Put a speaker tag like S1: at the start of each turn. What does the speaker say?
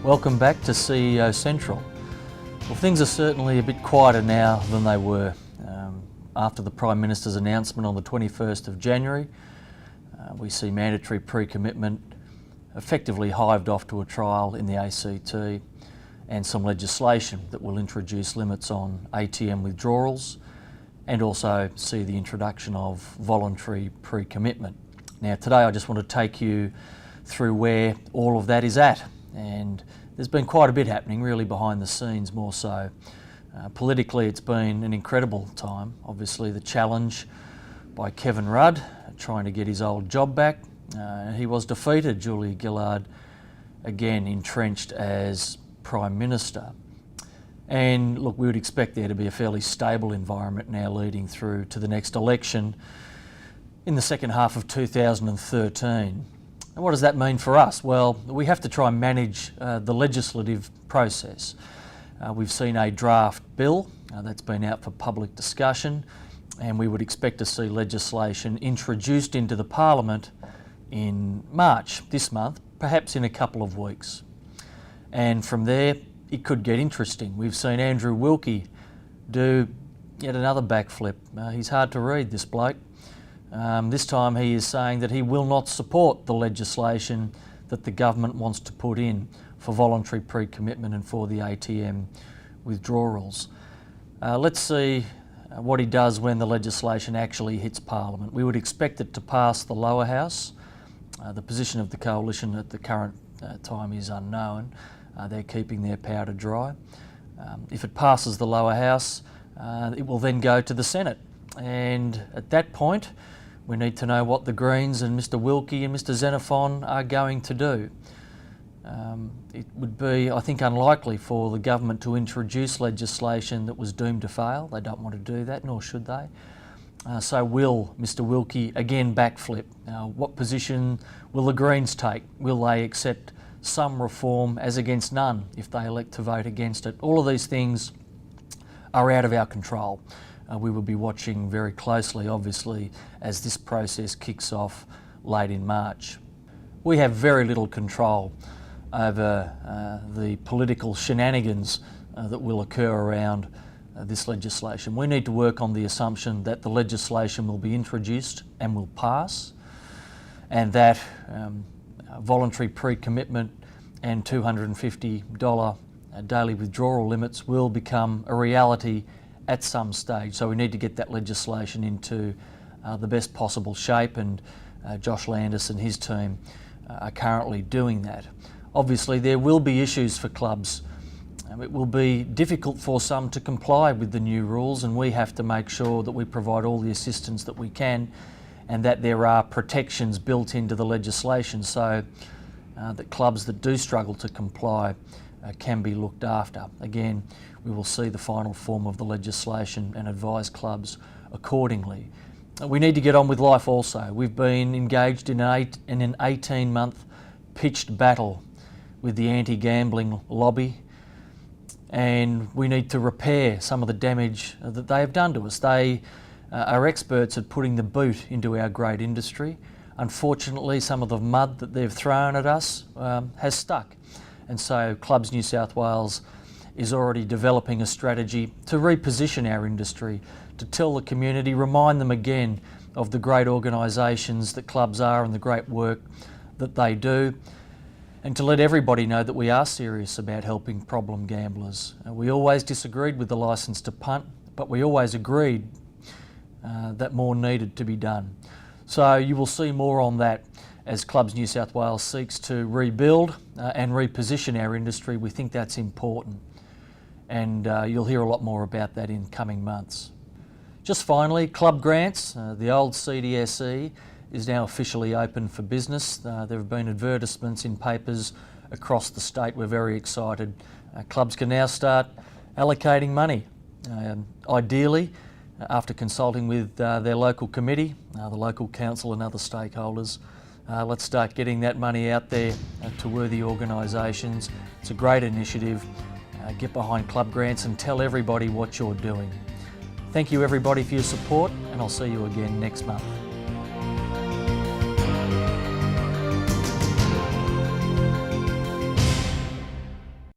S1: Welcome back to CEO Central. Well, things are certainly a bit quieter now than they were. After the Prime Minister's announcement on the 21st of January, we see mandatory pre-commitment effectively hived off to a trial in the ACT and some legislation that will introduce limits on ATM withdrawals and also see the introduction of voluntary pre-commitment. Now today I just want to take you through where all of that is at, and there's been quite a bit happening really behind the scenes more so. Politically it's been an incredible time. Obviously the challenge by Kevin Rudd trying to get his old job back. He was defeated, Julia Gillard again entrenched as Prime Minister. And look, we would expect there to be a fairly stable environment now leading through to the next election in the second half of 2013. And what does that mean for us? Well, we have to try and manage the legislative process. We've seen a draft bill that's been out for public discussion, and we would expect to see legislation introduced into the Parliament in March this month, perhaps in a couple of weeks. And from there, it could get interesting. We've seen Andrew Wilkie do yet another backflip. He's hard to read, this bloke. This time he is saying that he will not support the legislation that the government wants to put in for voluntary pre-commitment and for the ATM withdrawals. Let's see what he does when the legislation actually hits Parliament. We would expect it to pass the lower house. The position of the coalition at the current time is unknown. They're keeping their powder dry. If it passes the lower house, it will then go to the Senate. And at that point, we need to know what the Greens and Mr Wilkie and Mr Xenophon are going to do. It would be, I think, unlikely for the government to introduce legislation that was doomed to fail. They don't want to do that, nor should they. So will Mr Wilkie again backflip? What position will the Greens take? Will they accept some reform as against none if they elect to vote against it? All of these things are out of our control. We will be watching very closely, obviously, as this process kicks off late in March. We have very little control over the political shenanigans that will occur around this legislation. We need to work on the assumption that the legislation will be introduced and will pass, and that voluntary pre-commitment and $250 daily withdrawal limits will become a reality at some stage. So we need to get that legislation into the best possible shape, and Josh Landis and his team are currently doing that. Obviously there will be issues for clubs. It will be difficult for some to comply with the new rules, and we have to make sure that we provide all the assistance that we can and that there are protections built into the legislation so that clubs that do struggle to comply can be looked after. Again, we will see the final form of the legislation and advise clubs accordingly. We need to get on with life also. We've been engaged in an 18-month pitched battle with the anti-gambling lobby, and we need to repair some of the damage that they have done to us. They are experts at putting the boot into our great industry. Unfortunately, some of the mud that they've thrown at us has stuck. And so Clubs New South Wales is already developing a strategy to reposition our industry, to tell the community, remind them again of the great organisations that clubs are and the great work that they do, and to let everybody know that we are serious about helping problem gamblers. We always disagreed with the licence to punt, but we always agreed that more needed to be done. So you will see more on that as Clubs New South Wales seeks to rebuild and reposition our industry. We think that's important, and you'll hear a lot more about that in coming months. Just finally, club grants. The old CDSE is now officially open for business. There have been advertisements in papers across the state. We're very excited. Clubs can now start allocating money. Ideally, after consulting with their local committee, the local council and other stakeholders, let's start getting that money out there to worthy organisations. It's a great initiative. Get behind club grants and tell everybody what you're doing. Thank you everybody for your support, and I'll see you again next month.